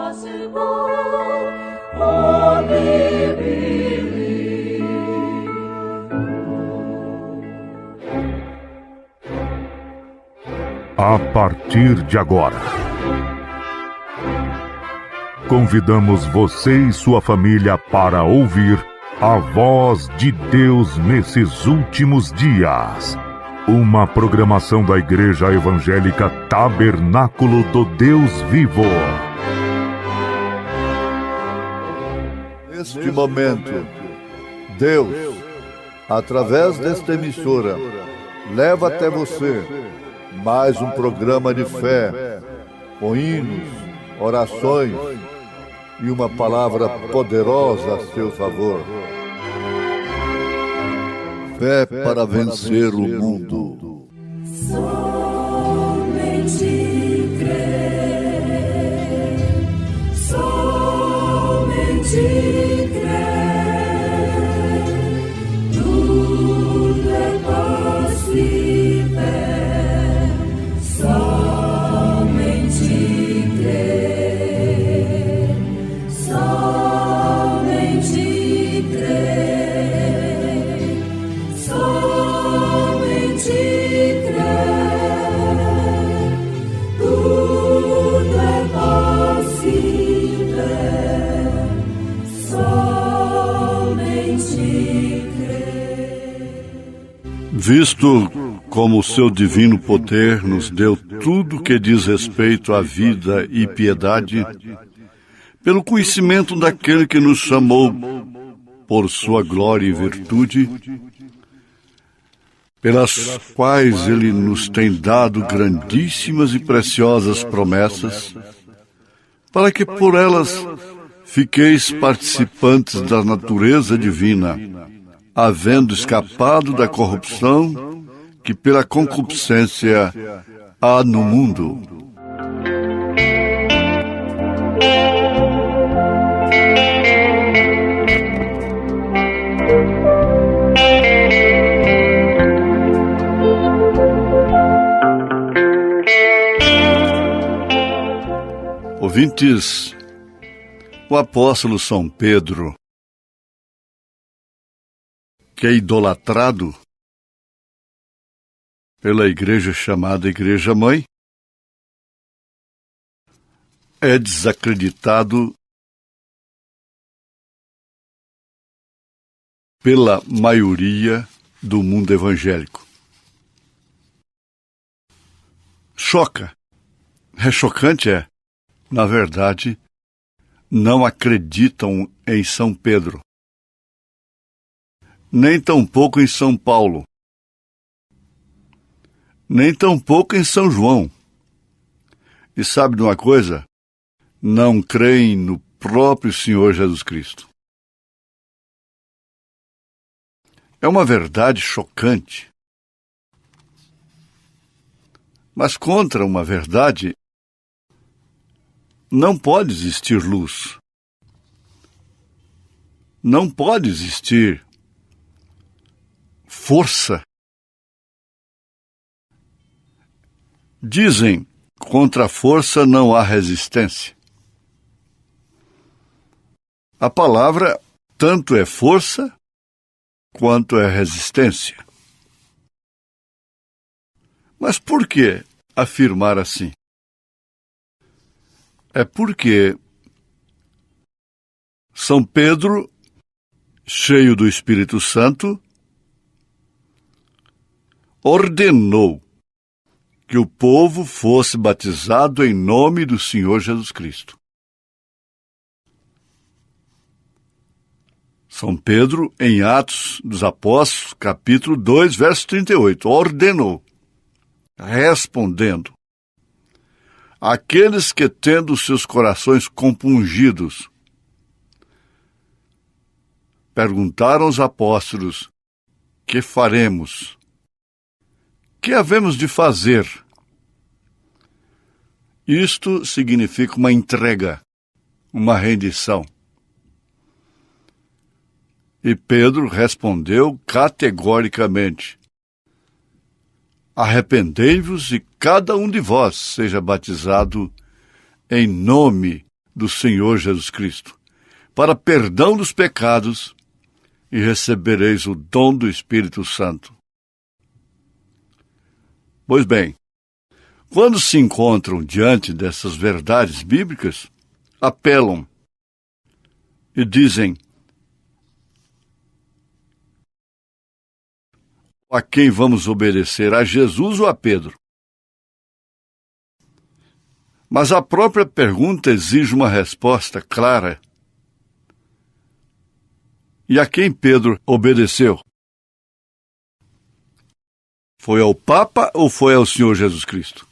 impossible, only believe. A partir de agora, convidamos você e sua família para ouvir a voz de Deus nesses últimos dias. Uma programação da Igreja Evangélica Tabernáculo do Deus Vivo. Neste momento, Deus, através desta emissora, leva até você mais um programa de fé, com hinos, orações e uma palavra poderosa a seu favor. Fé para vencer o mundo. Somente crer, somente crer, tudo é possível, somente crer, somente crer, somente crer, tudo é possível, somente crer. Visto como o seu divino poder nos deu tudo que diz respeito à vida e piedade, pelo conhecimento daquele que nos chamou por sua glória e virtude, pelas quais ele nos tem dado grandíssimas e preciosas promessas, para que por elas fiqueis participantes da natureza divina, havendo escapado da corrupção que pela concupiscência há no mundo. Ouvintes, o apóstolo São Pedro, que é idolatrado pela igreja chamada Igreja Mãe, é desacreditado pela maioria do mundo evangélico. Choca. É chocante, é. Na verdade, não acreditam em São Pedro, nem tampouco em São Paulo, nem tampouco em São João. E sabe de uma coisa? Não creem no próprio Senhor Jesus Cristo. É uma verdade chocante. Mas contra uma verdade não pode existir luz. Não pode existir força. Dizem, contra a força não há resistência. A palavra tanto é força quanto é resistência. Mas por que afirmar assim? É porque São Pedro, cheio do Espírito Santo, ordenou que o povo fosse batizado em nome do Senhor Jesus Cristo. São Pedro, em Atos dos Apóstolos, capítulo 2, verso 38, ordenou, respondendo: aqueles que, tendo seus corações compungidos, perguntaram aos apóstolos: que faremos? Que havemos de fazer? Isto significa uma entrega, uma rendição. E Pedro respondeu categoricamente: arrependei-vos e cada um de vós seja batizado em nome do Senhor Jesus Cristo, para perdão dos pecados, e recebereis o dom do Espírito Santo. Pois bem, quando se encontram diante dessas verdades bíblicas, apelam e dizem: a quem vamos obedecer, a Jesus ou a Pedro? Mas a própria pergunta exige uma resposta clara. E a quem Pedro obedeceu? Foi ao Papa ou foi ao Senhor Jesus Cristo?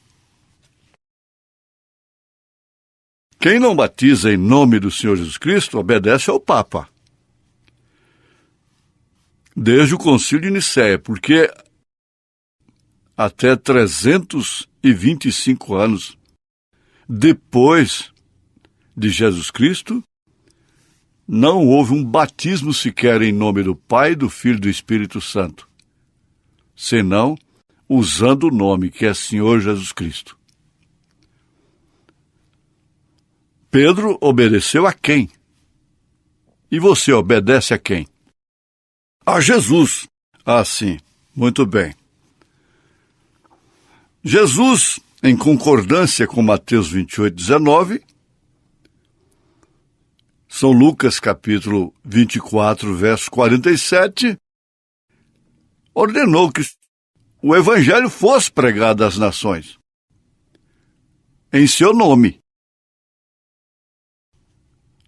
Quem não batiza em nome do Senhor Jesus Cristo obedece ao Papa. Desde o Concílio de Nicéia, porque até 325 anos depois de Jesus Cristo, não houve um batismo sequer em nome do Pai, do Filho e do Espírito Santo, senão usando o nome que é Senhor Jesus Cristo. Pedro obedeceu a quem? E você obedece a quem? A Jesus. Ah, sim, muito bem. Jesus, em concordância com Mateus 28:19, São Lucas capítulo 24, verso 47, ordenou que o Evangelho fosse pregado às nações, em seu nome.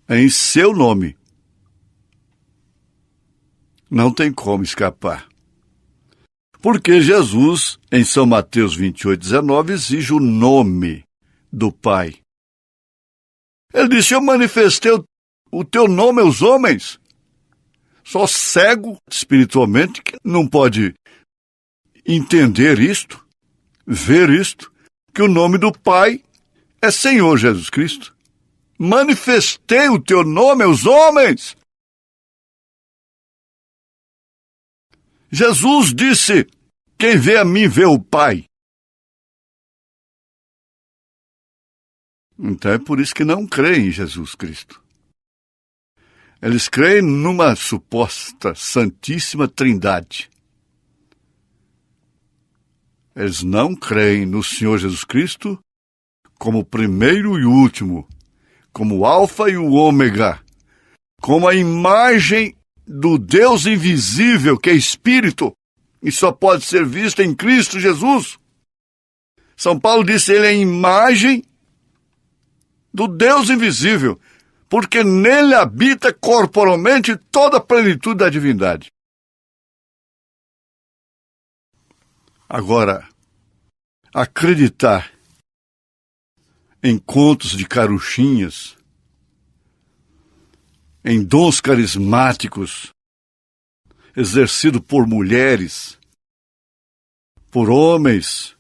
Em seu nome. Não tem como escapar. Porque Jesus, em São Mateus 28:19, exige o nome do Pai. Ele disse: eu manifestei o teu nome aos homens. Só cego espiritualmente que não pode entender isto, ver isto, que o nome do Pai é Senhor Jesus Cristo. Manifestei o teu nome aos homens. Jesus disse: quem vê a mim vê o Pai. Então é por isso que não creem em Jesus Cristo. Eles creem numa suposta Santíssima Trindade. Eles não creem no Senhor Jesus Cristo como o primeiro e último, como o Alfa e o Ômega, como a imagem do Deus invisível, que é Espírito, e só pode ser visto em Cristo Jesus. São Paulo disse: ele é a imagem do Deus invisível, porque nele habita corporalmente toda a plenitude da divindade. Agora, acreditar em contos de caruchinhas, em dons carismáticos, exercido por mulheres, por homens,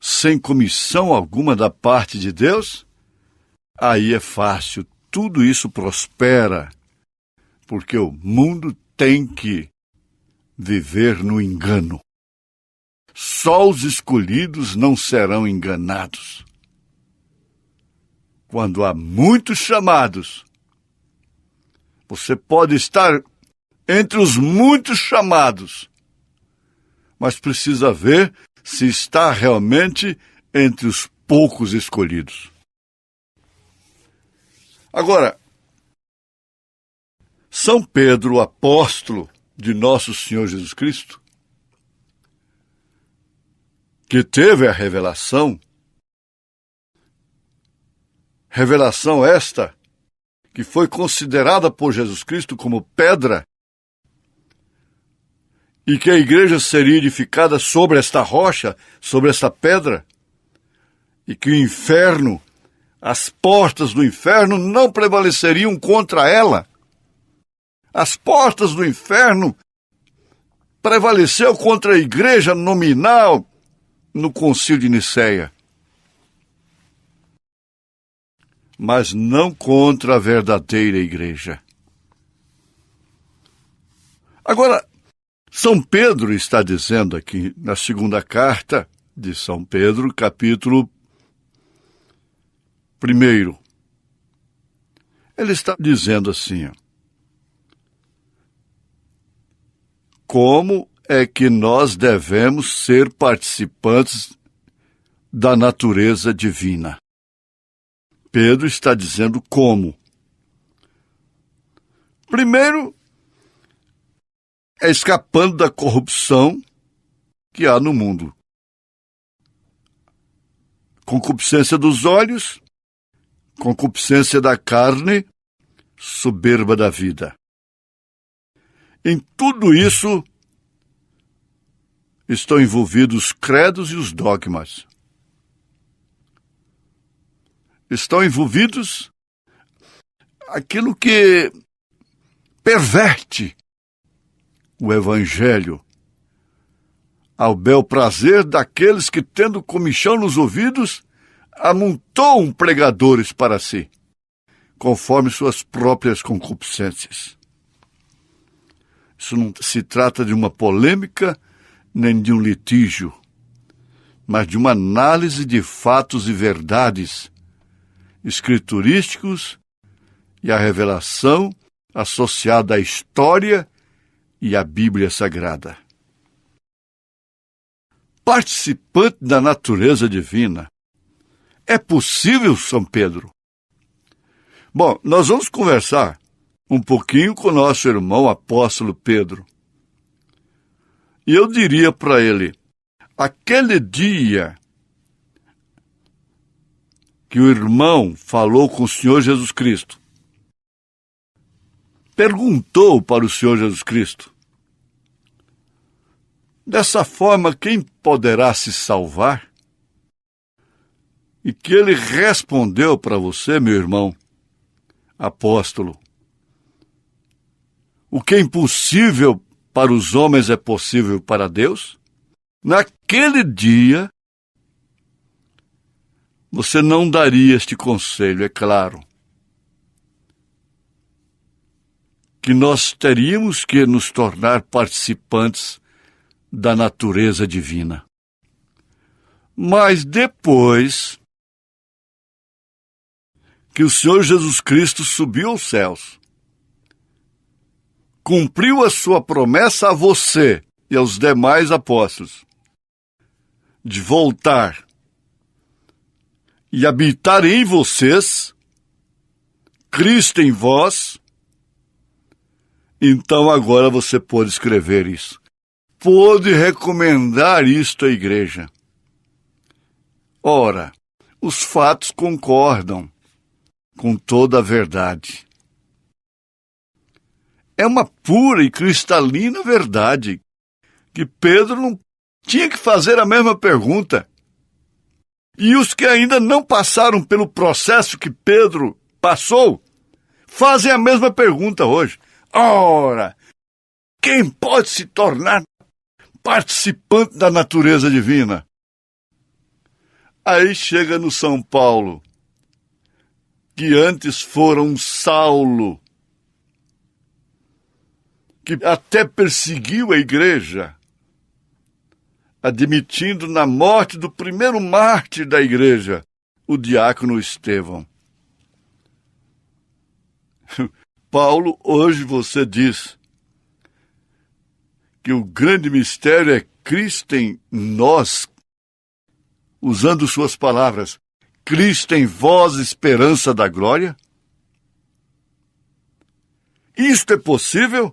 sem comissão alguma da parte de Deus, aí é fácil, tudo isso prospera, porque o mundo tem que viver no engano. Só os escolhidos não serão enganados. Quando há muitos chamados, você pode estar entre os muitos chamados, mas precisa ver se está realmente entre os poucos escolhidos. Agora, São Pedro, apóstolo de nosso Senhor Jesus Cristo, que teve a revelação esta que foi considerada por Jesus Cristo como pedra, e que a igreja seria edificada sobre esta rocha, sobre esta pedra, e que o inferno, as portas do inferno não prevaleceriam contra ela. As portas do inferno prevaleceu contra a igreja nominal no Concílio de Nicéia, mas não contra a verdadeira igreja. Agora, São Pedro está dizendo aqui na segunda carta de São Pedro, capítulo 1, Ele está dizendo assim, ó, como é que nós devemos ser participantes da natureza divina? Pedro está dizendo como. Primeiro, é escapando da corrupção que há no mundo. Concupiscência dos olhos, concupiscência da carne, soberba da vida. Em tudo isso estão envolvidos os credos e os dogmas. Estão envolvidos aquilo que perverte o Evangelho ao bel prazer daqueles que, tendo comichão nos ouvidos, amontoam pregadores para si, conforme suas próprias concupiscências. Isso não se trata de uma polêmica nem de um litígio, mas de uma análise de fatos e verdades escriturísticos e a revelação associada à história e à Bíblia Sagrada. Participante da natureza divina. É possível, São Pedro? Bom, nós vamos conversar um pouquinho com o nosso irmão apóstolo Pedro. E eu diria para ele, aquele dia que o irmão falou com o Senhor Jesus Cristo, perguntou para o Senhor Jesus Cristo, dessa forma, quem poderá se salvar? E que ele respondeu para você, meu irmão, apóstolo, o que é impossível para os homens é possível para Deus? Naquele dia, você não daria este conselho, é claro. Que nós teríamos que nos tornar participantes da natureza divina. Mas depois que o Senhor Jesus Cristo subiu aos céus, cumpriu a sua promessa a você e aos demais apóstolos de voltar e habitar em vocês, Cristo em vós, então agora você pode escrever isso. Pode recomendar isto à igreja. Ora, os fatos concordam com toda a verdade. É uma pura e cristalina verdade que Pedro não tinha que fazer a mesma pergunta. E os que ainda não passaram pelo processo que Pedro passou, fazem a mesma pergunta hoje. Ora, quem pode se tornar participante da natureza divina? Aí chega no São Paulo, que antes fora um Saulo, que até perseguiu a igreja, admitindo na morte do primeiro mártir da igreja, o diácono Estevão. Paulo, hoje você diz que o grande mistério é Cristo em nós, usando suas palavras, Cristo em vós, esperança da glória? Isto é possível?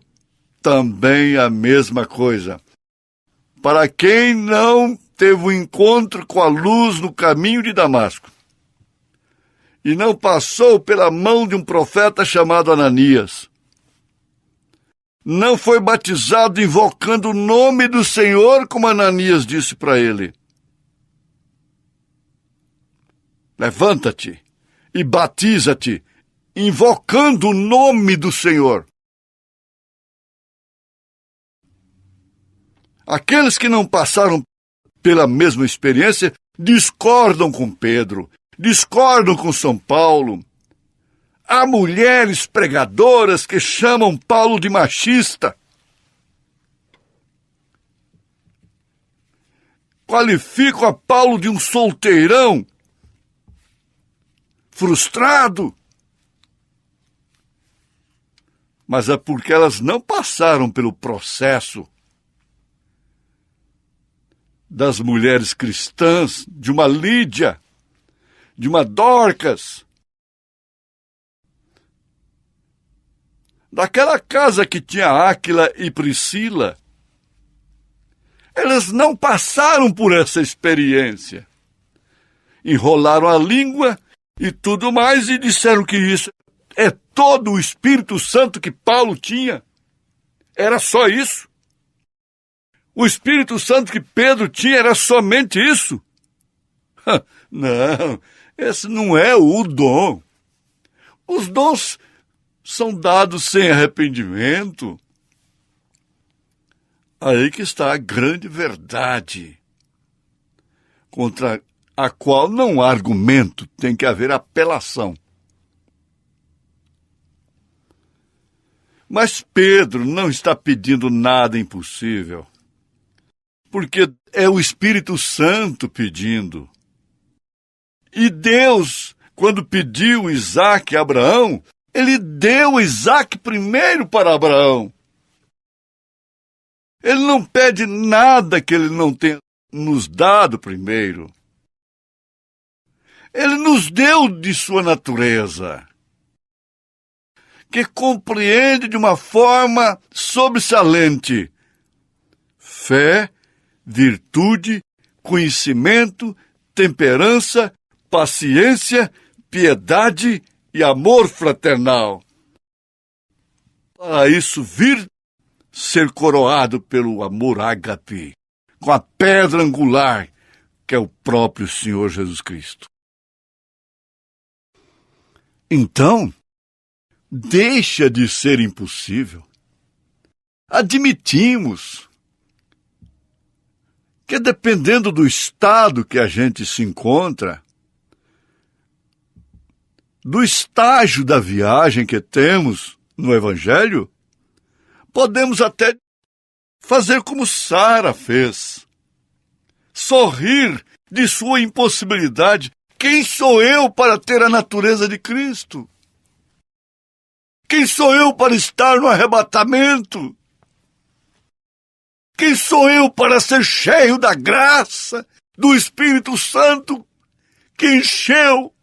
Também a mesma coisa. Para quem não teve um encontro com a luz no caminho de Damasco e não passou pela mão de um profeta chamado Ananias, não foi batizado invocando o nome do Senhor, como Ananias disse para ele, levanta-te e batiza-te, invocando o nome do Senhor. Aqueles que não passaram pela mesma experiência discordam com Pedro, discordam com São Paulo. Há mulheres pregadoras que chamam Paulo de machista. Qualificam a Paulo de um solteirão frustrado. mas é porque elas não passaram pelo processo das mulheres cristãs, de uma Lídia, de uma Dorcas, daquela casa que tinha Áquila e Priscila. Elas não passaram por essa experiência. Enrolaram a língua e tudo mais e disseram que isso é todo o Espírito Santo que Paulo tinha. Era só isso. O Espírito Santo que Pedro tinha era somente isso. Não, esse não é o dom. Os dons são dados sem arrependimento. Aí que está a grande verdade, contra a qual não há argumento, tem que haver apelação. Mas Pedro não está pedindo nada impossível, porque é o Espírito Santo pedindo. E Deus, quando pediu Isaque a Abraão, ele deu Isaque primeiro para Abraão. Ele não pede nada que ele não tenha nos dado primeiro. Ele nos deu de sua natureza, que compreende de uma forma sobressalente fé, virtude, conhecimento, temperança, paciência, piedade e amor fraternal. Para isso vir ser coroado pelo amor ágape, com a pedra angular, que é o próprio Senhor Jesus Cristo. Então, deixa de ser impossível. Admitimos que, dependendo do estado que a gente se encontra, do estágio da viagem que temos no Evangelho, podemos até fazer como Sara fez. Sorrir de sua impossibilidade. Quem sou eu para ter a natureza de Cristo? Quem sou eu para estar no arrebatamento? Quem sou eu para ser cheio da graça do Espírito Santo que encheu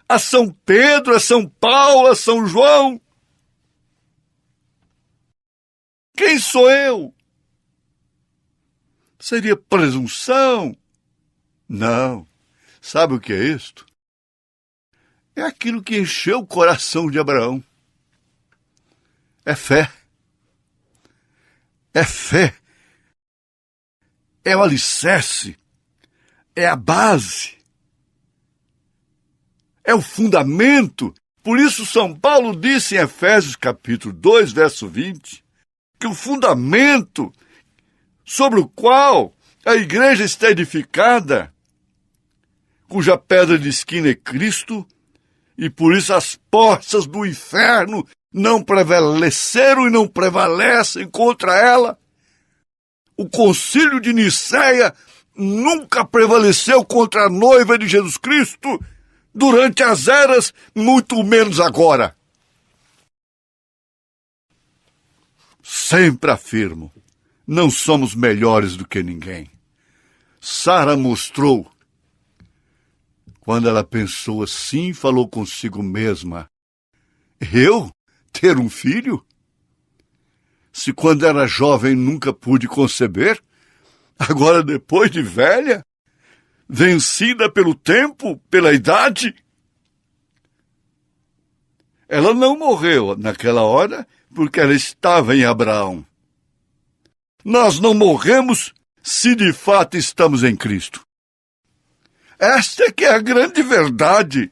a São Pedro, a São Paulo, a São João? Quem sou eu? Seria presunção? Não. Sabe o que é isto? É aquilo que encheu o coração de Abraão. É fé. É fé. É o alicerce. É a base. É o fundamento. Por isso São Paulo disse em Efésios capítulo 2, verso 20, que o fundamento sobre o qual a igreja está edificada, cuja pedra de esquina é Cristo, e por isso as portas do inferno não prevaleceram e não prevalecem contra ela. O concílio de Nicéia nunca prevaleceu contra a noiva de Jesus Cristo durante as eras, muito menos agora. Sempre afirmo, não somos melhores do que ninguém. Sara mostrou, quando ela pensou assim, falou consigo mesma: eu ter um filho? Se quando era jovem nunca pude conceber, agora depois de velha, vencida pelo tempo, pela idade? Ela não morreu naquela hora porque ela estava em Abraão. Nós não morremos se de fato estamos em Cristo. Esta é que é a grande verdade.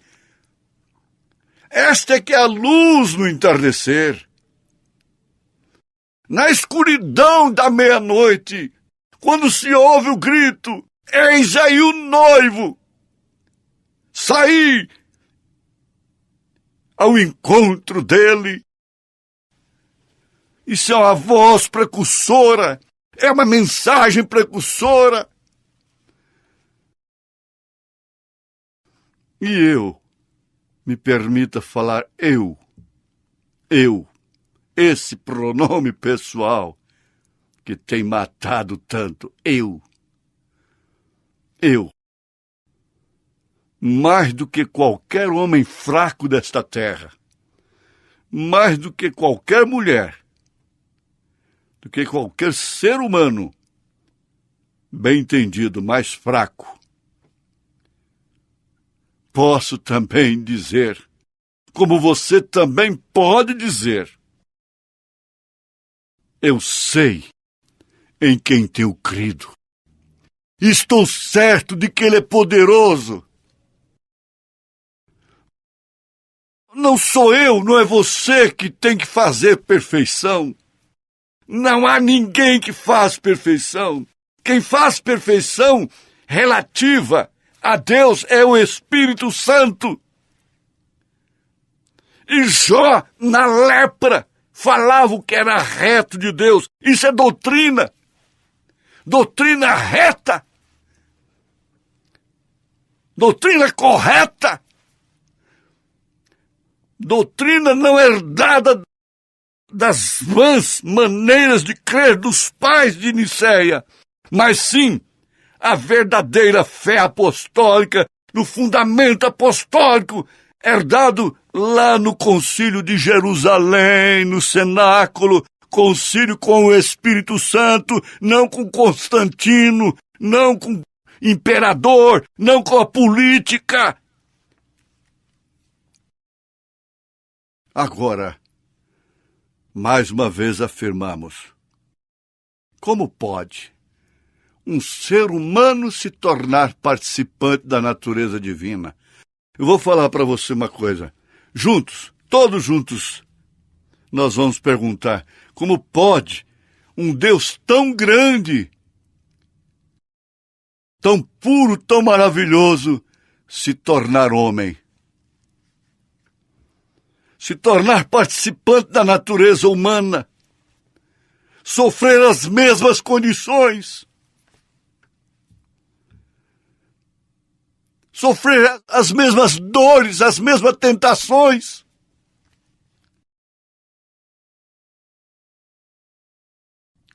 Esta é que é a luz no entardecer. Na escuridão da meia-noite, quando se ouve o grito: eis aí o noivo! Saí ao encontro dele. Isso é uma voz precursora, é uma mensagem precursora. E eu, me permita falar eu, esse pronome pessoal que tem matado tanto. Eu. Mais do que qualquer homem fraco desta terra, mais do que qualquer mulher, do que qualquer ser humano, bem entendido, mais fraco, posso também dizer, como você também pode dizer, eu sei em quem tenho crido. Estou certo de que Ele é poderoso. Não sou eu, não é você que tem que fazer perfeição. Não há ninguém que faz perfeição. Quem faz perfeição relativa a Deus é o Espírito Santo. E Jó, na lepra, falava o que era reto de Deus. Isso é doutrina. Doutrina reta. Doutrina correta. Doutrina não herdada das vãs maneiras de crer dos pais de Nicéia, mas sim a verdadeira fé apostólica, no fundamento apostólico, herdado lá no concílio de Jerusalém, no cenáculo, concílio com o Espírito Santo, não com Constantino, não com imperador, não com a política. Agora, mais uma vez afirmamos, como pode um ser humano se tornar participante da natureza divina? Eu vou falar para você uma coisa. Juntos, todos juntos, nós vamos perguntar, como pode um Deus tão grande, tão puro, tão maravilhoso, se tornar homem? Se tornar participante da natureza humana, sofrer as mesmas condições, sofrer as mesmas dores, as mesmas tentações.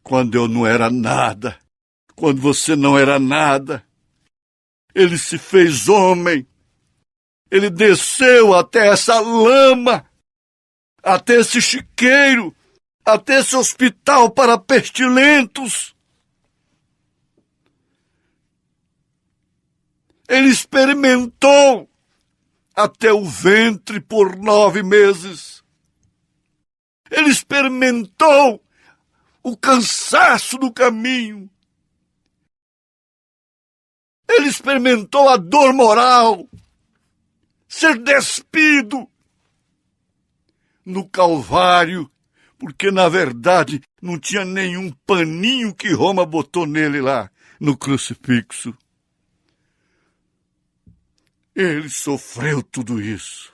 Quando eu não era nada, quando você não era nada, Ele se fez homem, Ele desceu até essa lama, até esse chiqueiro, até esse hospital para pestilentos. Ele experimentou até o ventre por 9 meses. Ele experimentou o cansaço do caminho. Ele experimentou a dor moral, ser despido no Calvário, porque, na verdade, não tinha nenhum paninho que Roma botou nele lá, no crucifixo. Ele sofreu tudo isso.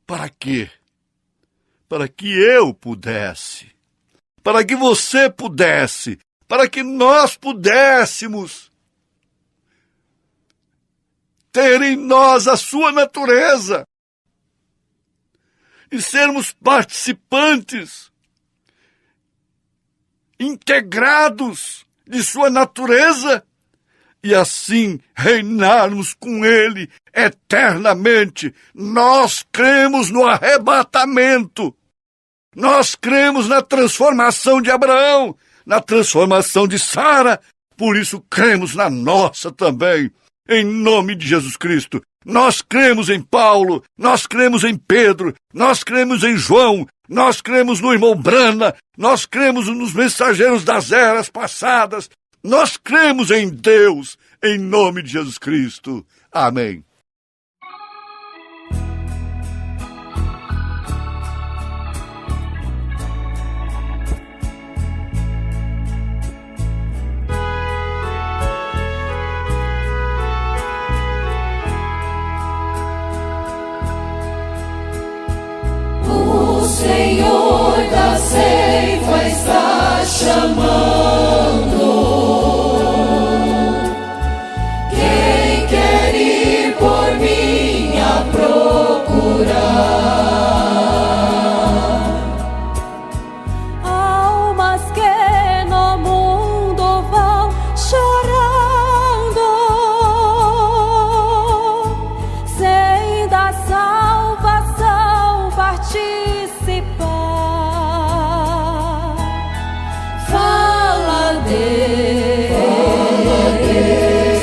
Para quê? Para que eu pudesse, para que você pudesse, para que nós pudéssemos ter em nós a sua natureza e sermos participantes, integrados de sua natureza, e assim reinarmos com Ele eternamente. Nós cremos no arrebatamento. Nós cremos na transformação de Abraão, na transformação de Sara. Por isso cremos na nossa também, em nome de Jesus Cristo. Nós cremos em Paulo, nós cremos em Pedro, nós cremos em João, nós cremos no irmão Brana, nós cremos nos mensageiros das eras passadas. Nós cremos em Deus, em nome de Jesus Cristo. Amém. O Senhor da ceifa está chamando. Quem quer ir por Fala, Deus. Fala, Deus.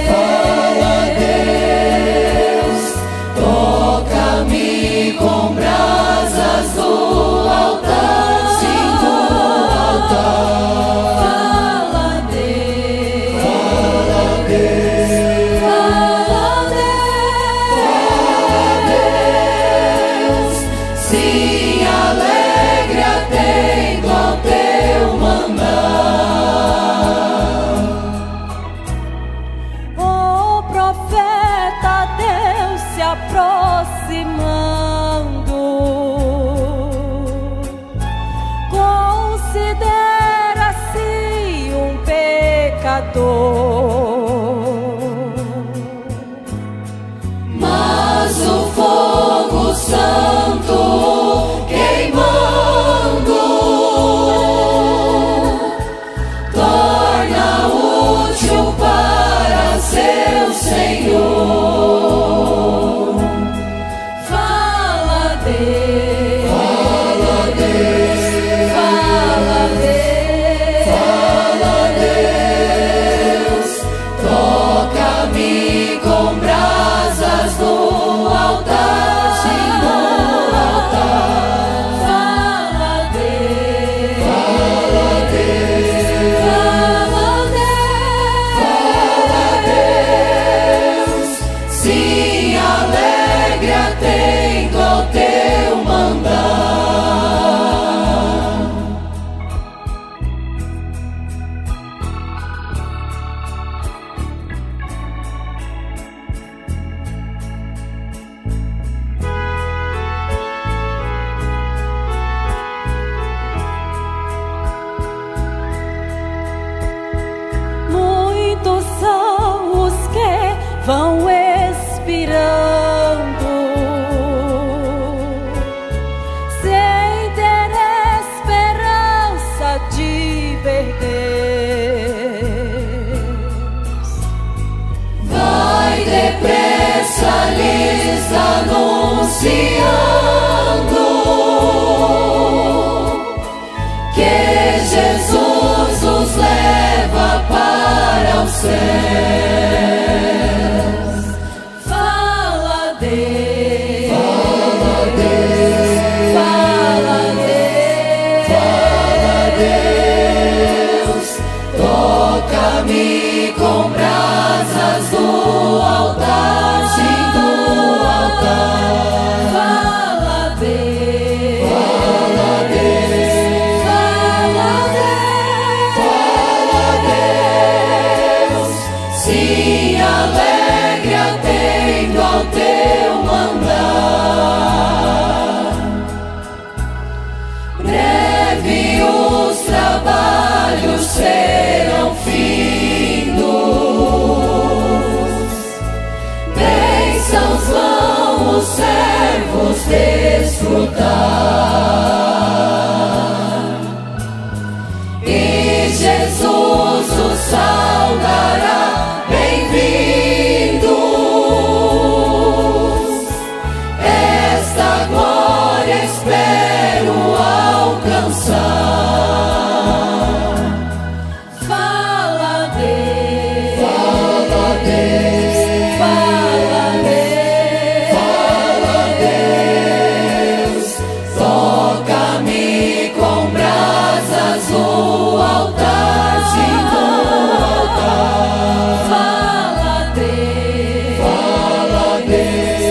Fala, Deus. Toca-me com brasas do altar, sim, do altar. Fala, Deus. Fala, Deus. Fala, Deus. Sim, alegre atento ao teu mandar. O profeta Deus se aproximando, considera-se um pecador. Mas o fogo santo queimando torna útil para seu Senhor. Fala, Deus. Fala, Deus. Fala, Deus. Fala, Deus. Toca-me com brasas do altar, sim, do altar. Fala, Deus. Fala, Deus. Fala, Deus. Sim, alegre atento ao teu mandar. Muitos são os que vão expirando, sem ter esperança de ver Deus. Vai depressa lhes anunciando que Jesus os leva para os céus. Fala, Deus. Fala, Deus. Fala, Deus. Fala, Deus. Toca-me com brasas do altar, sim, do altar. Fala, Deus. Fala, Deus. Fala, Deus. Fala, Deus. Sim, alegre atento ao teu mandar. Breve os trabalhos serão findos, bênçãos vão os servos desfrutar, e Jesus os saudará, bem-vindos. Esta glória espero alcançar. Fala, Deus. Fala, Deus. Fala, Deus. Fala, Deus. Toca-me com brasas no altar, sim, no altar. Fala, Deus. Fala, Deus.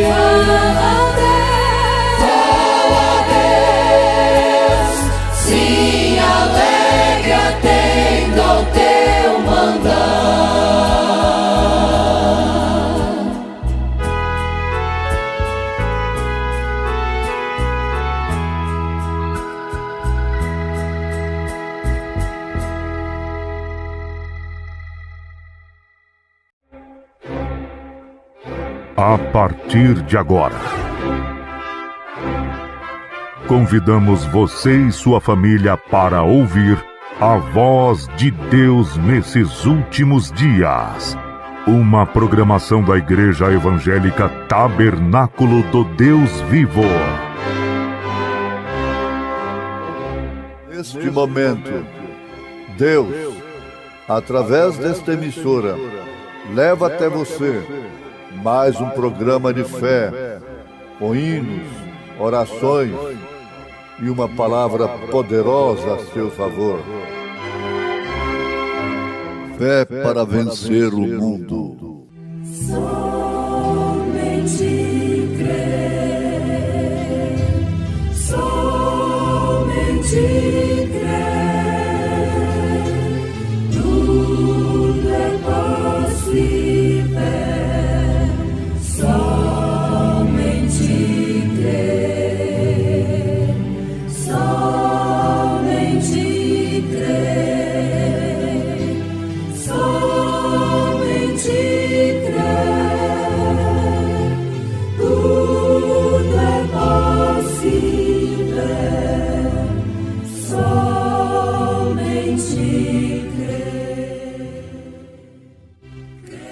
Fala, Deus. Fala, Deus. Sim, alegre atendo ao teu mandar. A partir de agora, convidamos você e sua família para ouvir a voz de Deus nesses últimos dias. Uma programação da Igreja Evangélica Tabernáculo do Deus Vivo. Neste momento, Deus, através desta emissora, leva até você mais um programa de fé, com hinos, orações e uma palavra poderosa a seu favor. Fé para vencer o mundo. Somente crer, somente crer, tudo é possível. Somente crer, somente crer, somente crer, tudo é possível. Somente crer.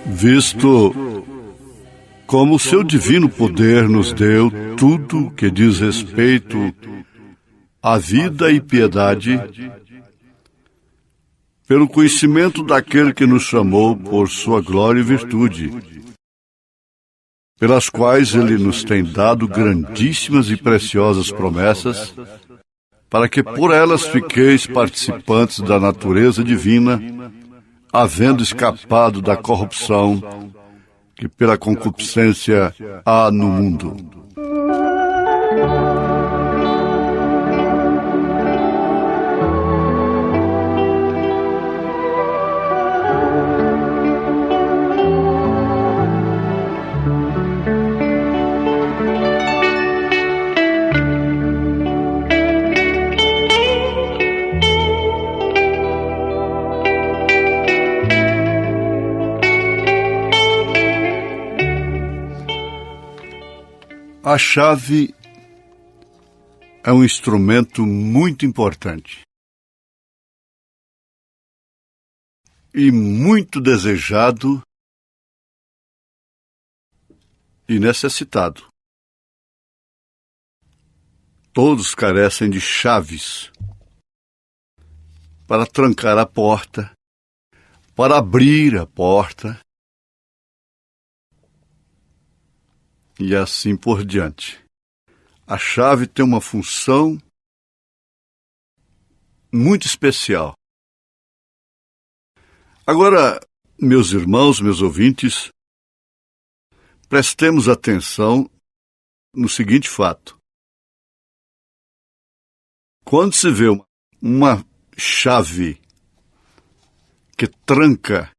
Visto como o seu divino poder nos deu tudo que diz respeito à vida e piedade, pelo conhecimento daquele que nos chamou por sua glória e virtude, pelas quais ele nos tem dado grandíssimas e preciosas promessas, para que por elas fiqueis participantes da natureza divina, havendo escapado da corrupção que pela concupiscência há no mundo. A chave é um instrumento muito importante e muito desejado e necessitado. Todos carecem de chaves para trancar a porta, para abrir a porta, e assim por diante. A chave tem uma função muito especial. Agora, meus irmãos, meus ouvintes, prestemos atenção no seguinte fato. Quando se vê uma chave que tranca,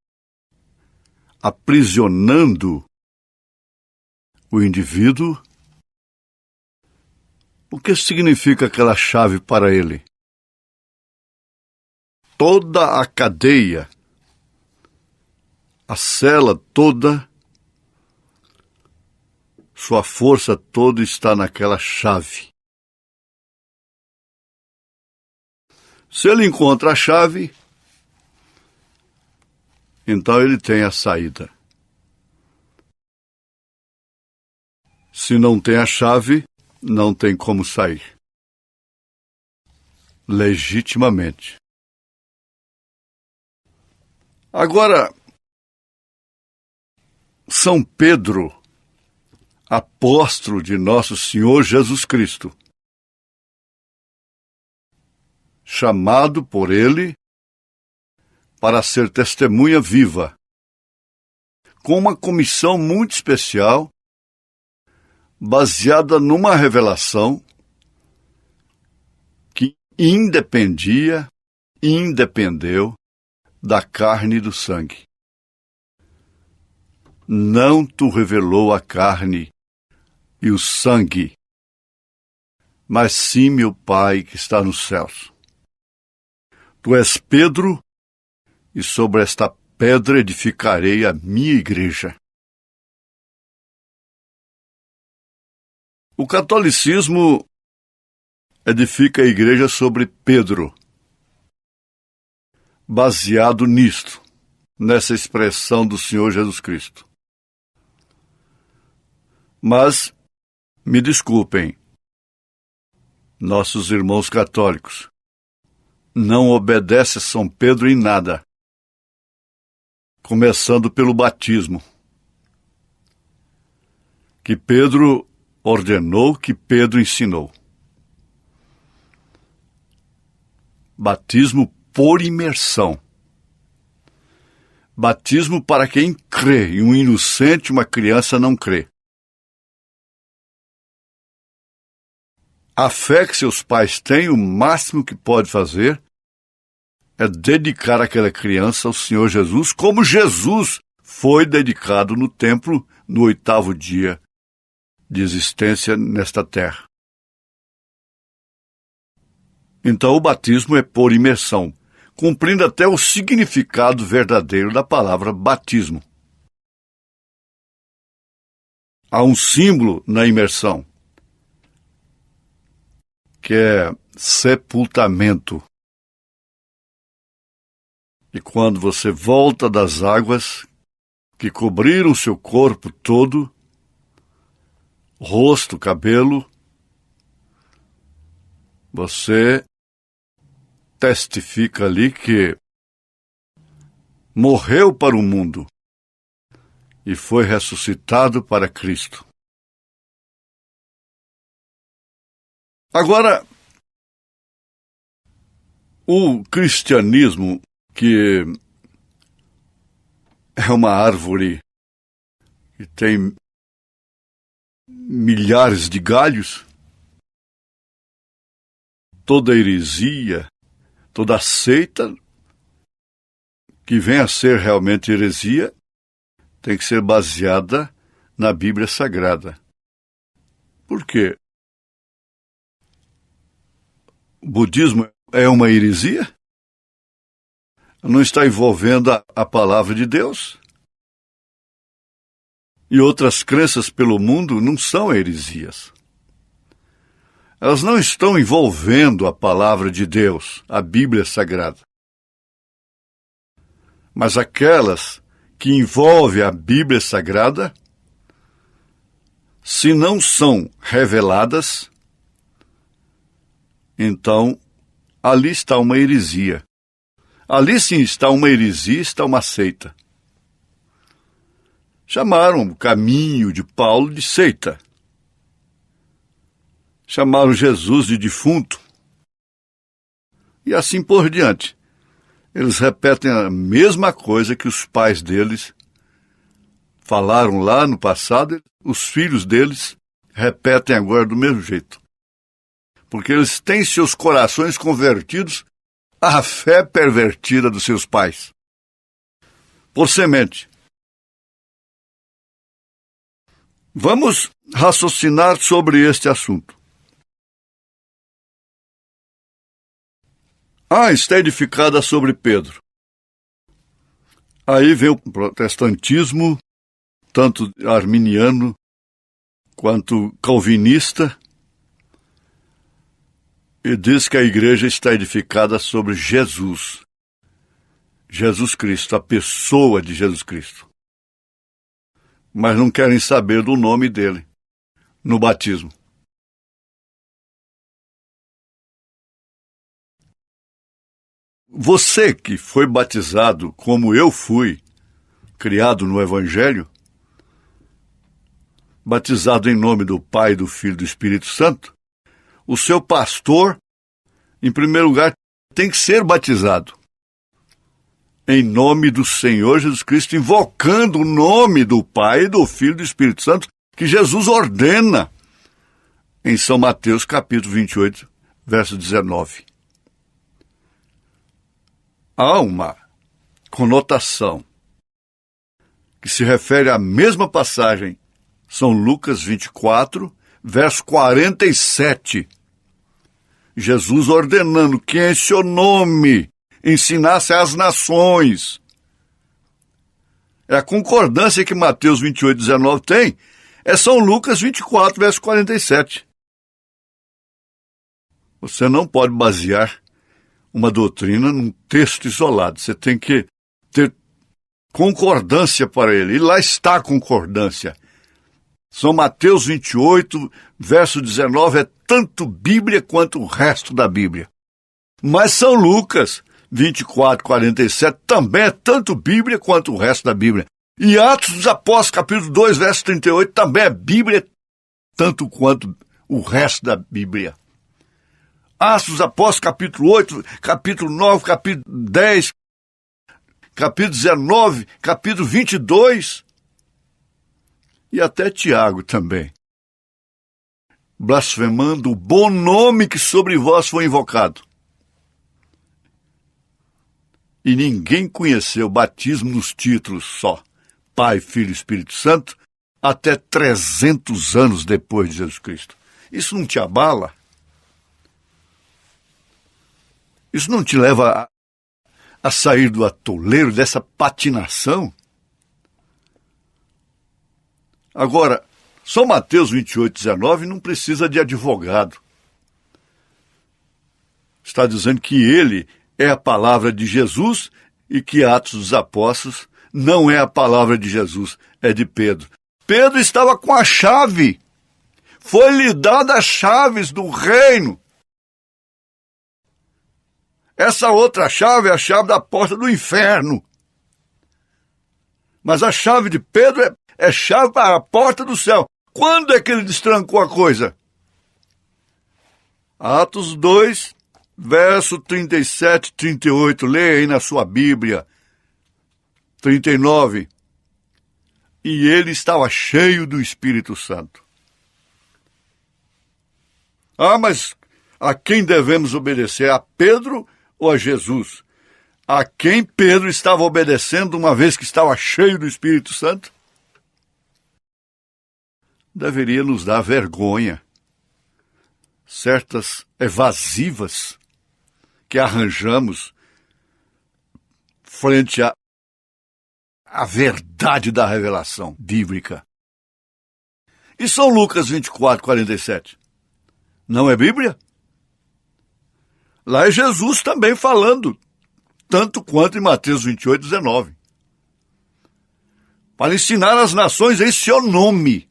aprisionando o indivíduo, o que significa aquela chave para ele? Toda a cadeia, a cela toda, sua força toda está naquela chave. Se ele encontra a chave, então ele tem a saída. Se não tem a chave, não tem como sair. Legitimamente. Agora, São Pedro, apóstolo de nosso Senhor Jesus Cristo, chamado por ele para ser testemunha viva, com uma comissão muito especial, baseada numa revelação que independeu da carne e do sangue. Não tu revelou a carne e o sangue, mas sim meu Pai que está nos céus. Tu és Pedro, e sobre esta pedra edificarei a minha igreja. O catolicismo edifica a igreja sobre Pedro, baseado nisto. nessa expressão do Senhor Jesus Cristo. Mas, me desculpem, nossos irmãos católicos, não obedece a São Pedro em nada, começando pelo batismo, que Pedro ordenou, que Pedro ensinou. Batismo por imersão. Batismo para quem crê, e um inocente, uma criança, não crê. A fé que seus pais têm, o máximo que pode fazer é dedicar aquela criança ao Senhor Jesus, como Jesus foi dedicado no templo no 8º dia de existência nesta terra. Então o batismo é por imersão, cumprindo até o significado verdadeiro da palavra batismo. Há um símbolo na imersão, que é sepultamento. E quando você volta das águas que cobriram seu corpo todo, rosto, cabelo, você testifica ali que morreu para o mundo e foi ressuscitado para Cristo. Agora, o cristianismo, que é uma árvore que tem milhares de galhos, toda heresia, toda seita que venha a ser realmente heresia, tem que ser baseada na Bíblia Sagrada. Por quê? O budismo é uma heresia? Não está envolvendo a palavra de Deus? E outras crenças pelo mundo não são heresias. Elas não estão envolvendo a palavra de Deus, a Bíblia Sagrada. Mas aquelas que envolvem a Bíblia Sagrada, se não são reveladas, então ali está uma heresia. Ali sim está uma heresia, está uma seita. Chamaram o caminho de Paulo de seita. Chamaram Jesus de defunto. E assim por diante. Eles repetem a mesma coisa que os pais deles falaram lá no passado, os filhos deles repetem agora do mesmo jeito. Porque eles têm seus corações convertidos à fé pervertida dos seus pais. Por semente. Vamos raciocinar sobre este assunto. Está edificada sobre Pedro. Aí vem o protestantismo, tanto arminiano quanto calvinista, e diz que a igreja está edificada sobre Jesus. Jesus Cristo, a pessoa de Jesus Cristo. Mas não querem saber do nome dele no batismo. Você que foi batizado como eu fui, criado no Evangelho, batizado em nome do Pai, do Filho e do Espírito Santo, o seu pastor, em primeiro lugar, tem que ser batizado em nome do Senhor Jesus Cristo, invocando o nome do Pai, do Filho e do Espírito Santo, que Jesus ordena em São Mateus, capítulo 28, verso 19. Há uma conotação que se refere à mesma passagem, São Lucas 24, verso 47. Jesus ordenando que em seu nome ensinasse às nações. É a concordância que Mateus 28, 19 tem, é São Lucas 24, verso 47. Você não pode basear uma doutrina num texto isolado. Você tem que ter concordância para ele. E lá está a concordância. São Mateus 28, verso 19, é tanto Bíblia quanto o resto da Bíblia. Mas São Lucas 24, 47 também é tanto Bíblia quanto o resto da Bíblia. E Atos dos Apóstolos, capítulo 2, verso 38, também é Bíblia tanto quanto o resto da Bíblia. Atos dos Apóstolos, capítulo 8, capítulo 9, capítulo 10, capítulo 19, capítulo 22, e até Tiago também. Blasfemando o bom nome que sobre vós foi invocado. E ninguém conheceu o batismo nos títulos só, Pai, Filho e Espírito Santo, até 300 anos depois de Jesus Cristo. Isso não te abala? Isso não te leva a sair do atoleiro dessa patinação? Agora, São Mateus 28, 19 não precisa de advogado. Está dizendo que ele é a palavra de Jesus e que Atos dos Apóstolos não é a palavra de Jesus, é de Pedro. Pedro estava com a chave. Foi-lhe dada as chaves do reino. Essa outra chave é a chave da porta do inferno. Mas a chave de Pedro é chave para a porta do céu. Quando é que ele destrancou a coisa? Atos 2, verso 37 e 38. Leia aí na sua Bíblia. 39. E ele estava cheio do Espírito Santo. Mas a quem devemos obedecer? A Pedro ou a Jesus? A quem Pedro estava obedecendo uma vez que estava cheio do Espírito Santo? Deveria nos dar vergonha. Certas evasivas que arranjamos frente à verdade da revelação bíblica. E São Lucas 24, 47? Não é Bíblia? Lá é Jesus também falando, tanto quanto em Mateus 28, 19. Para ensinar as nações em seu nome.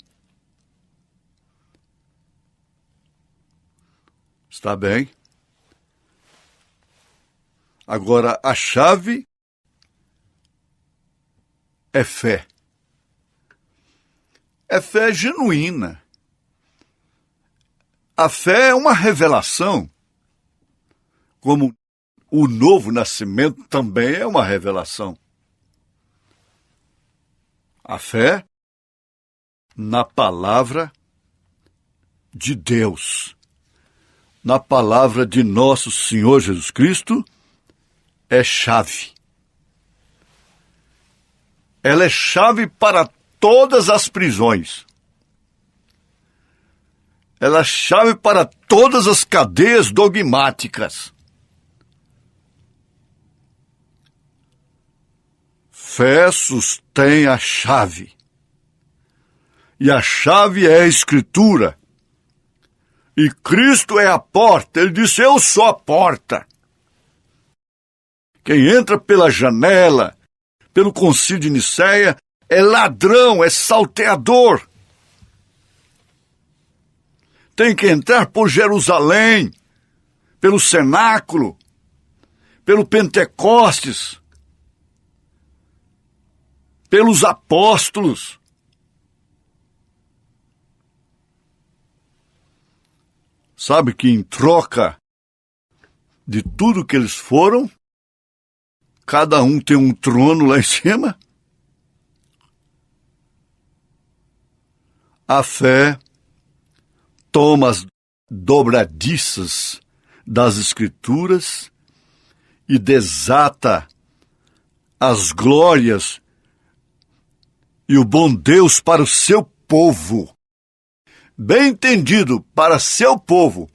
Está bem? Agora, a chave é fé. É fé genuína. A fé é uma revelação, como o novo nascimento também é uma revelação. A fé na palavra de Deus, na palavra de nosso Senhor Jesus Cristo, é chave. Ela é chave para todas as prisões. Ela é chave para todas as cadeias dogmáticas. Fé sustém a chave. E a chave é a Escritura. E Cristo é a porta. Ele disse, eu sou a porta. Quem entra pela janela, pelo concílio de Nicéia, é ladrão, é salteador. Tem que entrar por Jerusalém, pelo cenáculo, pelo Pentecostes, pelos apóstolos. Sabe que em troca de tudo que eles foram, cada um tem um trono lá em cima? A fé toma as dobradiças das Escrituras e desata as glórias e o bom Deus para o seu povo. Bem entendido, para seu povo.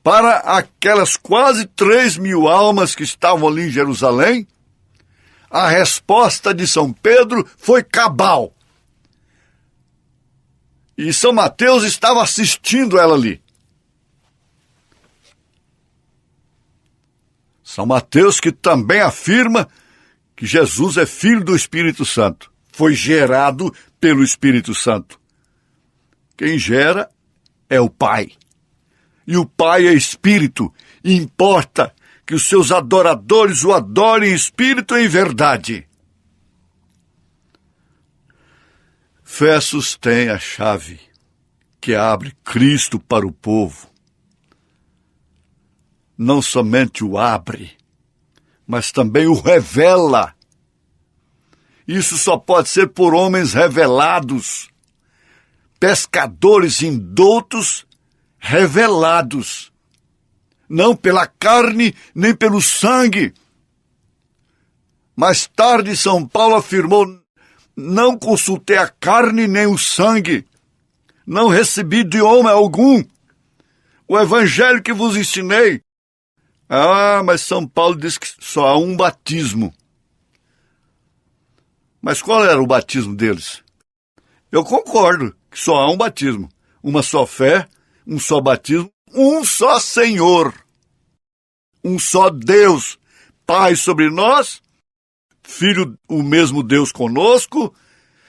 Para aquelas quase 3.000 almas que estavam ali em Jerusalém, a resposta de São Pedro foi cabal. E São Mateus estava assistindo ela ali. São Mateus que também afirma que Jesus é filho do Espírito Santo. Foi gerado pelo Espírito Santo. Quem gera é o Pai. E o Pai é Espírito, e importa que os seus adoradores o adorem em espírito e em verdade. Fé sustém a chave que abre Cristo para o povo. Não somente o abre, mas também o revela. Isso só pode ser por homens revelados, pescadores indoutos revelados, não pela carne nem pelo sangue. Mais tarde, São Paulo afirmou: não consultei a carne nem o sangue, não recebi de homem algum o evangelho que vos ensinei. Mas São Paulo diz que só há um batismo. Mas qual era o batismo deles? Eu concordo que só há um batismo, uma só fé, um só batismo, um só Senhor, um só Deus, Pai sobre nós, Filho, o mesmo Deus conosco,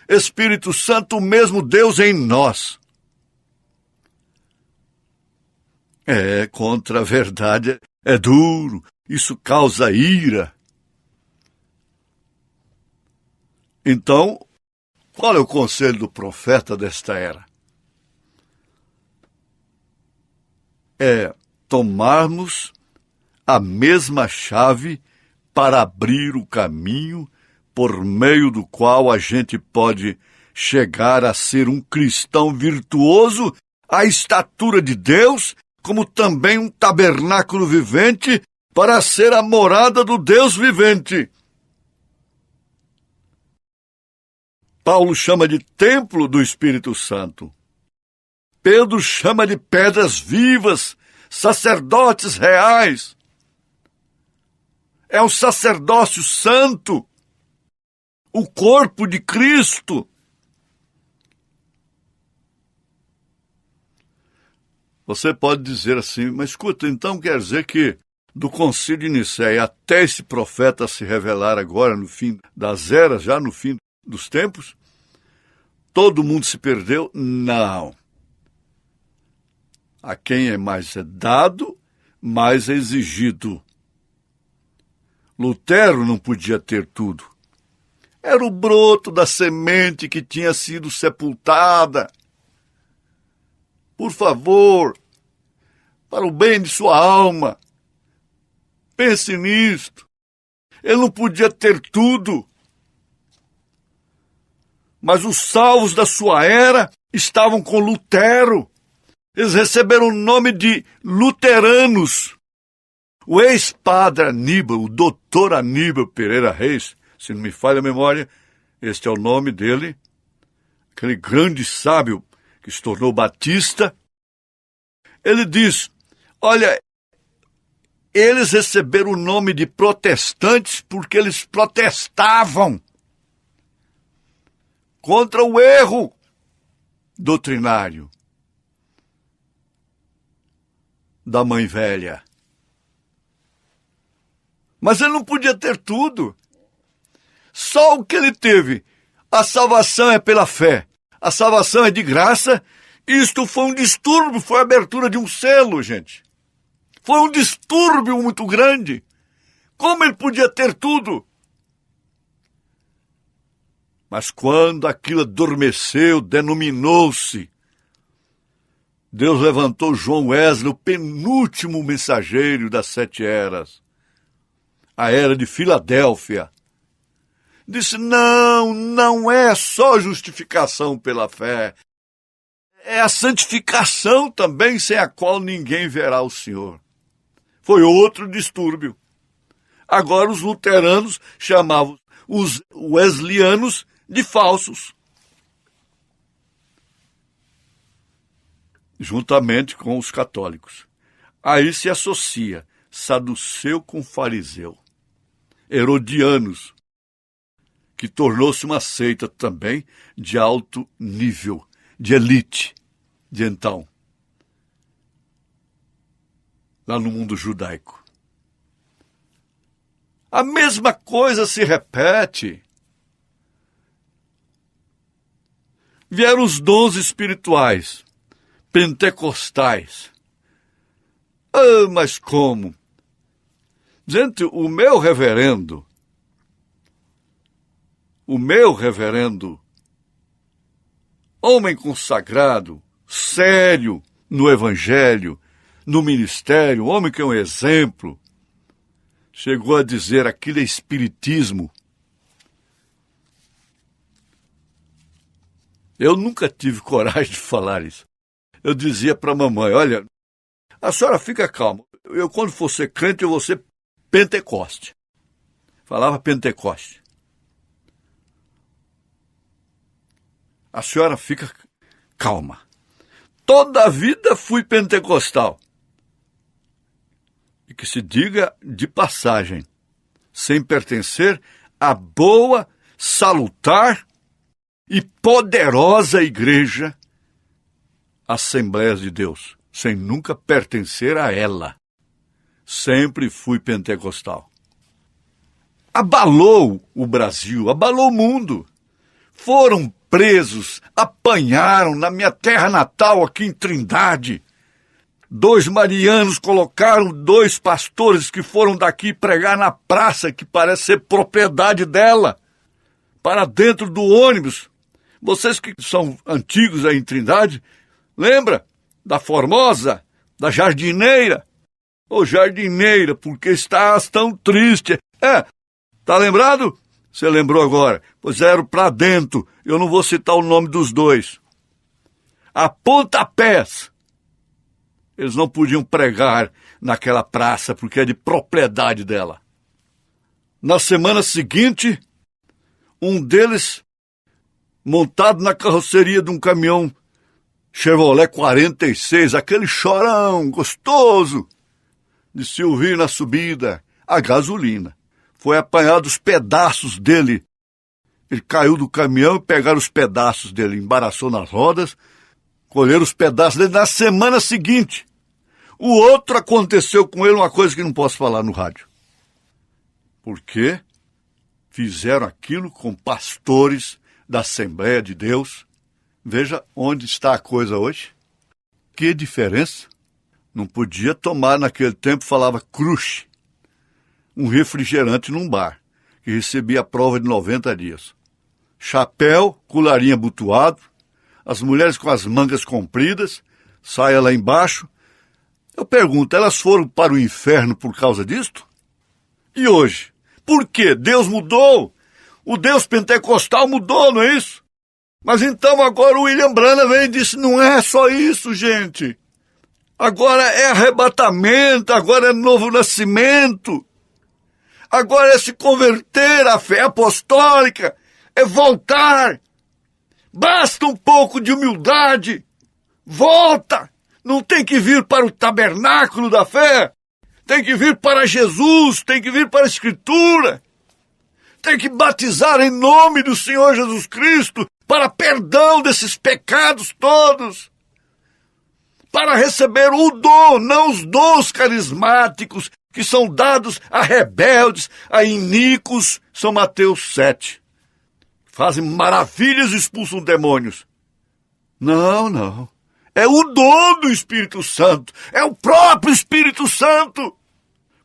Espírito Santo, o mesmo Deus em nós. Contra a verdade é duro, isso causa ira. Então, qual é o conselho do profeta desta era? É tomarmos a mesma chave para abrir o caminho por meio do qual a gente pode chegar a ser um cristão virtuoso à estatura de Deus, como também um tabernáculo vivente para ser a morada do Deus vivente. Paulo chama de templo do Espírito Santo. Pedro chama de pedras vivas, sacerdotes reais. É o sacerdócio santo, o corpo de Cristo. Você pode dizer assim, mas escuta, então quer dizer que do concílio de Nicéia até esse profeta se revelar agora no fim das eras, já no fim dos tempos, todo mundo se perdeu? Não. A quem é mais dado, mais é exigido. Lutero não podia ter tudo. Era o broto da semente que tinha sido sepultada. Por favor, para o bem de sua alma, pense nisto. Ele não podia ter tudo. Mas os salvos da sua era estavam com Lutero. Eles receberam o nome de luteranos. O ex-padre Aníbal, o doutor Aníbal Pereira Reis, se não me falha a memória, este é o nome dele, aquele grande sábio que se tornou batista, ele diz, olha, eles receberam o nome de protestantes porque eles protestavam contra o erro doutrinário da mãe velha. Mas ele não podia ter tudo. Só o que ele teve. A salvação é pela fé. A salvação é de graça. Isto foi um distúrbio, foi a abertura de um selo, gente. Foi um distúrbio muito grande. Como ele podia ter tudo? Mas quando aquilo adormeceu, denominou-se, Deus levantou João Wesley, o penúltimo mensageiro das 7 eras, a era de Filadélfia. Disse, não é só justificação pela fé, é a santificação também, sem a qual ninguém verá o Senhor. Foi outro distúrbio. Agora os luteranos chamavam os wesleyanos de falsos. Juntamente com os católicos. Aí se associa saduceu com fariseu. Herodianos, que tornou-se uma seita também de alto nível, de elite, de então, lá no mundo judaico. A mesma coisa se repete. Vieram os dons espirituais, pentecostais. Ah, mas como? Gente, o meu reverendo, homem consagrado, sério no evangelho, no ministério, homem que é um exemplo, chegou a dizer: aquilo é espiritismo. Eu nunca tive coragem de falar isso. Eu dizia para a mamãe: olha, a senhora fica calma. Eu, quando for ser crente, eu vou ser Pentecoste. Falava Pentecoste. A senhora fica calma. Toda a vida fui pentecostal. E que se diga de passagem, sem pertencer à boa, salutar e poderosa igreja Assembleias de Deus, sem nunca pertencer a ela. Sempre fui pentecostal. Abalou o Brasil, abalou o mundo. Foram presos, apanharam na minha terra natal, aqui em Trindade. 2 marianos colocaram 2 pastores que foram daqui pregar na praça, que parece ser propriedade dela, para dentro do ônibus. Vocês que são antigos aí em Trindade, lembra da Formosa, da Jardineira? Ô jardineira, porque estás tão triste? Tá lembrado? Você lembrou agora? Pois eram para dentro, eu não vou citar o nome dos 2. A pontapés. Eles não podiam pregar naquela praça, porque é de propriedade dela. Na semana seguinte, um deles, montado na carroceria de um caminhão Chevrolet 46, aquele chorão gostoso de se ouvir na subida, a gasolina. Foi apanhado os pedaços dele. Ele caiu do caminhão e pegaram os pedaços dele, embaraçou nas rodas, colheram os pedaços dele na semana seguinte. O outro, aconteceu com ele uma coisa que não posso falar no rádio. Porque fizeram aquilo com pastores da Assembleia de Deus. Veja onde está a coisa hoje. Que diferença. Não podia tomar, naquele tempo, falava crush, um refrigerante num bar, que recebia a prova de 90 dias. Chapéu, colarinho abotoado, as mulheres com as mangas compridas, saia lá embaixo. Eu pergunto, elas foram para o inferno por causa disto? E hoje? Por quê? Deus mudou. O Deus pentecostal mudou, não é isso? Mas então agora o William Branham vem e disse: não é só isso, gente. Agora é arrebatamento, agora é novo nascimento. Agora é se converter à fé apostólica, é voltar. Basta um pouco de humildade. Volta. Não tem que vir para o tabernáculo da fé. Tem que vir para Jesus, tem que vir para a Escritura. Tem que batizar em nome do Senhor Jesus Cristo para perdão desses pecados todos. Para receber o dom, não os dons carismáticos que são dados a rebeldes, a iníquos. São Mateus 7. Fazem maravilhas e expulsam demônios. Não. É o dom do Espírito Santo. É o próprio Espírito Santo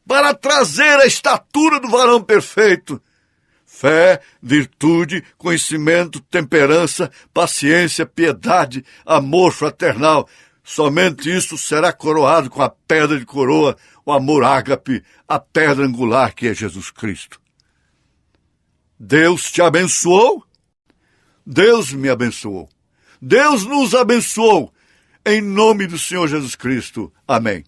para trazer a estatura do varão perfeito. Fé, virtude, conhecimento, temperança, paciência, piedade, amor fraternal. Somente isso será coroado com a pedra de coroa, o amor ágape, a pedra angular que é Jesus Cristo. Deus te abençoou? Deus me abençoou. Deus nos abençoou. Em nome do Senhor Jesus Cristo. Amém.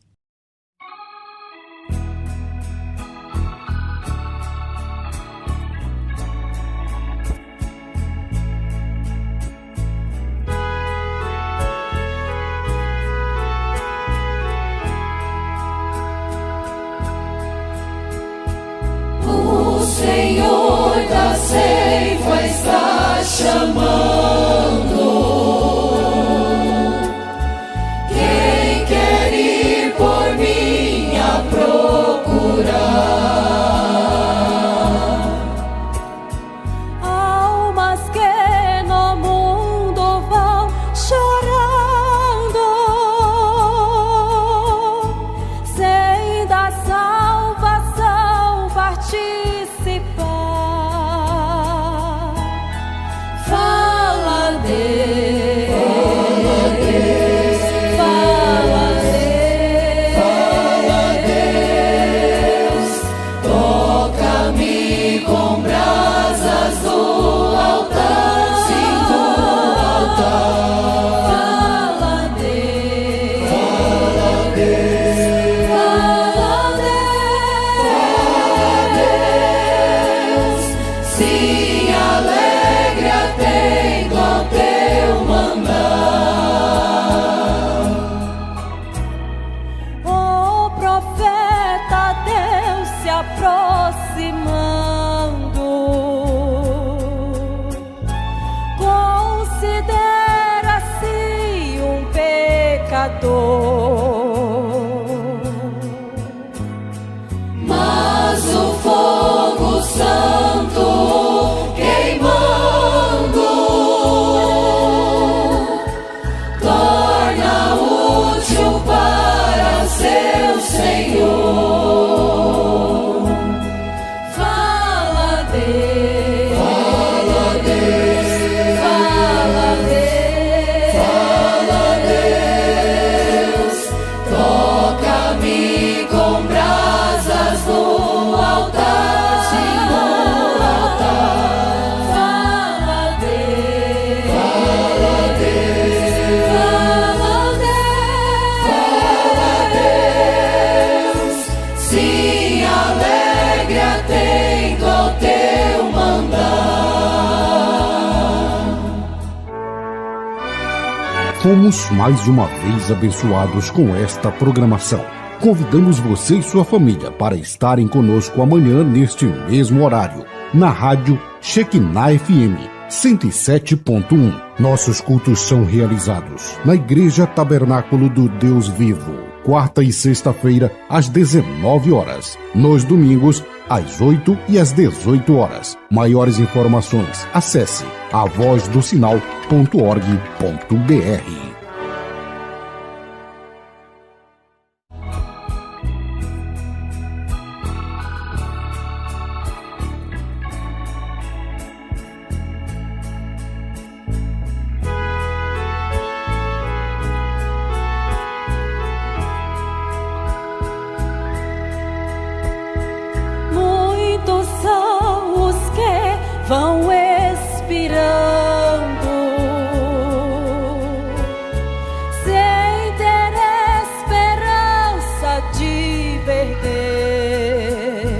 O Senhor da ceifa está chamando. Quem quer ir por mim a procurar? Fomos mais uma vez abençoados com esta programação. Convidamos você e sua família para estarem conosco amanhã neste mesmo horário, na rádio Shekinah FM 107.1. Nossos cultos são realizados na Igreja Tabernáculo do Deus Vivo, quarta e sexta-feira às 19 horas, nos domingos às 8 e às 18 horas. Maiores informações, acesse avozdosinal.org.br. Vão expirando sem ter esperança de ver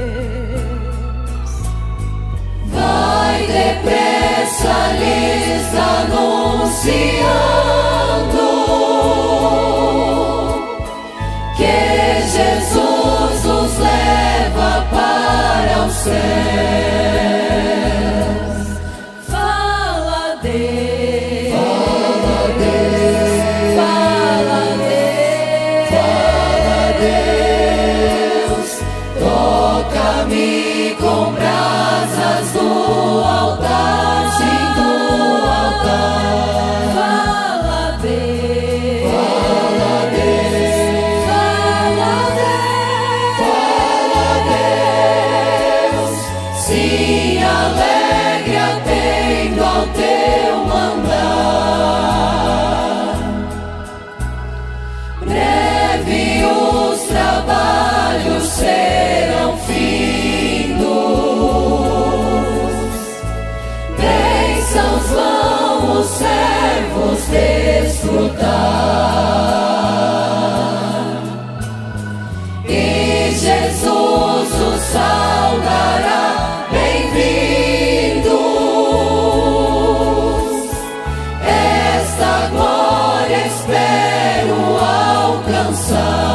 Deus. Vai depressa lhes anunciando que Jesus os leva para o céu. Com brasas do altar, sim, do altar. Fala Deus, fala Deus, fala Deus, fala Deus. Sim, alegre atendo ao teu mandar. Breve os trabalhos serão vão os servos desfrutar, e Jesus os saudará, bem-vindos. Esta glória espero alcançar.